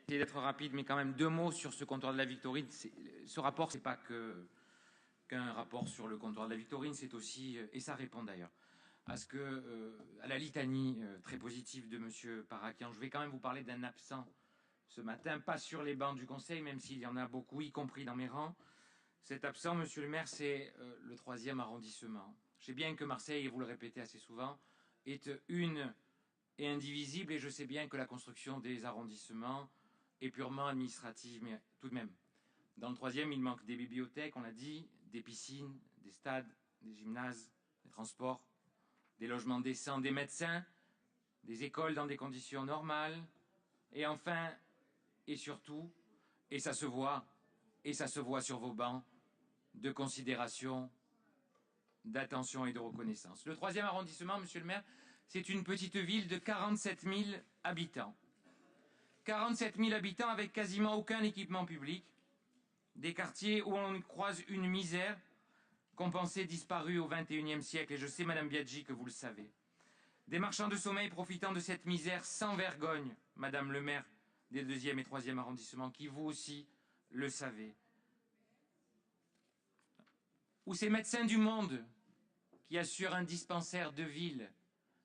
Essayer d'être rapide, mais quand même 2 mots sur ce comptoir de la Victorine. Ce rapport, c'est pas qu'un rapport sur le comptoir de la Victorine, c'est aussi, et ça répond d'ailleurs, à la litanie très positive de M. Parakian. Je vais quand même vous parler d'un absent ce matin, pas sur les bancs du Conseil, même s'il y en a beaucoup, y compris dans mes rangs. Cet absent, Monsieur le maire, c'est le 3e arrondissement. Je sais bien que Marseille, et vous le répétez assez souvent, est une et indivisible, et je sais bien que la construction des arrondissements est purement administrative, mais tout de même. Dans le 3e, il manque des bibliothèques, on l'a dit, des piscines, des stades, des gymnases, des transports, des logements décents, des médecins, des écoles dans des conditions normales, et enfin, et surtout, et ça se voit sur vos bancs, de considération, d'attention et de reconnaissance. Le 3e arrondissement, Monsieur le maire, c'est une petite ville de 47 000 habitants. 47 000 habitants avec quasiment aucun équipement public. Des quartiers où on croise une misère qu'on pensait disparue au XXIe siècle. Et je sais, Madame Biaggi, que vous le savez. Des marchands de sommeil profitant de cette misère sans vergogne, Madame le maire des 2e et 3e arrondissements, qui vous aussi le savez. Ou ces médecins du monde qui assurent un dispensaire de ville.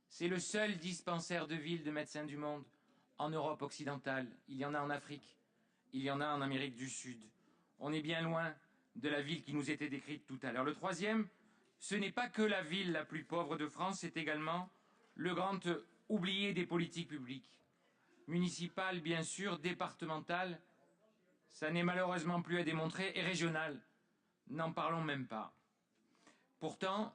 C'est le seul dispensaire de ville de médecins du monde en Europe occidentale. Il y en a en Afrique, il y en a en Amérique du Sud. On est bien loin de la ville qui nous était décrite tout à l'heure. Le 3e, ce n'est pas que la ville la plus pauvre de France, c'est également le grand oublié des politiques publiques. Municipales, bien sûr, départementales, ça n'est malheureusement plus à démontrer, et régionales, n'en parlons même pas. Pourtant,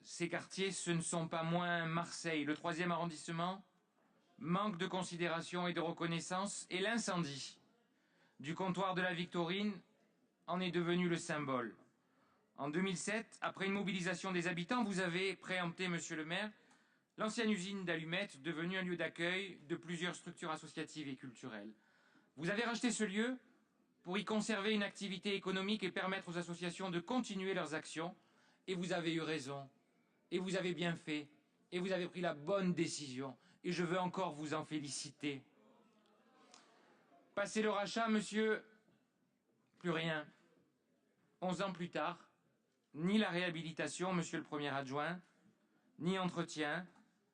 ces quartiers, ce ne sont pas moins Marseille. Le 3e arrondissement manque de considération et de reconnaissance, et l'incendie du comptoir de la Victorine en est devenu le symbole. En 2007, après une mobilisation des habitants, vous avez préempté, Monsieur le maire, l'ancienne usine d'allumettes, devenue un lieu d'accueil de plusieurs structures associatives et culturelles. Vous avez racheté ce lieu pour y conserver une activité économique et permettre aux associations de continuer leurs actions, et vous avez eu raison. Et vous avez bien fait, et vous avez pris la bonne décision, et je veux encore vous en féliciter. Passé le rachat, monsieur, plus rien. 11 ans plus tard, ni la réhabilitation, monsieur le premier adjoint, ni entretien,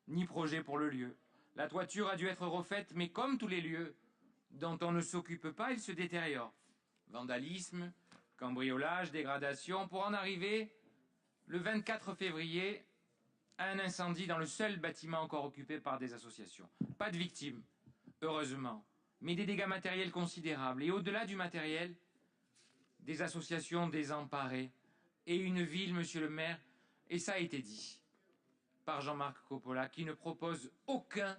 ni projet pour le lieu. La toiture a dû être refaite, mais comme tous les lieux dont on ne s'occupe pas, il se détériore. Vandalisme, cambriolage, dégradation, pour en arriver le 24 février, à un incendie dans le seul bâtiment encore occupé par des associations. Pas de victimes, heureusement, mais des dégâts matériels considérables. Et au-delà du matériel, des associations désemparées et une ville, monsieur le maire, et ça a été dit par Jean-Marc Coppola, qui ne propose aucun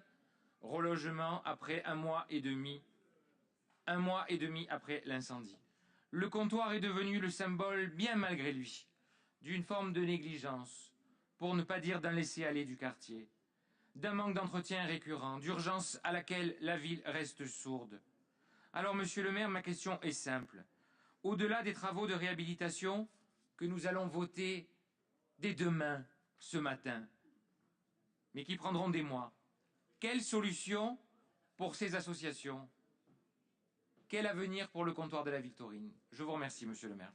relogement après 1 mois et demi. 1 mois et demi après l'incendie. Le comptoir est devenu le symbole, bien malgré lui, d'une forme de négligence, pour ne pas dire d'un laisser-aller du quartier, d'un manque d'entretien récurrent, d'urgence à laquelle la ville reste sourde. Alors, monsieur le maire, ma question est simple. Au-delà des travaux de réhabilitation que nous allons voter dès demain, ce matin, mais qui prendront des mois, quelle solution pour ces associations? Quel avenir pour le comptoir de la Victorine? Je vous remercie, monsieur le maire.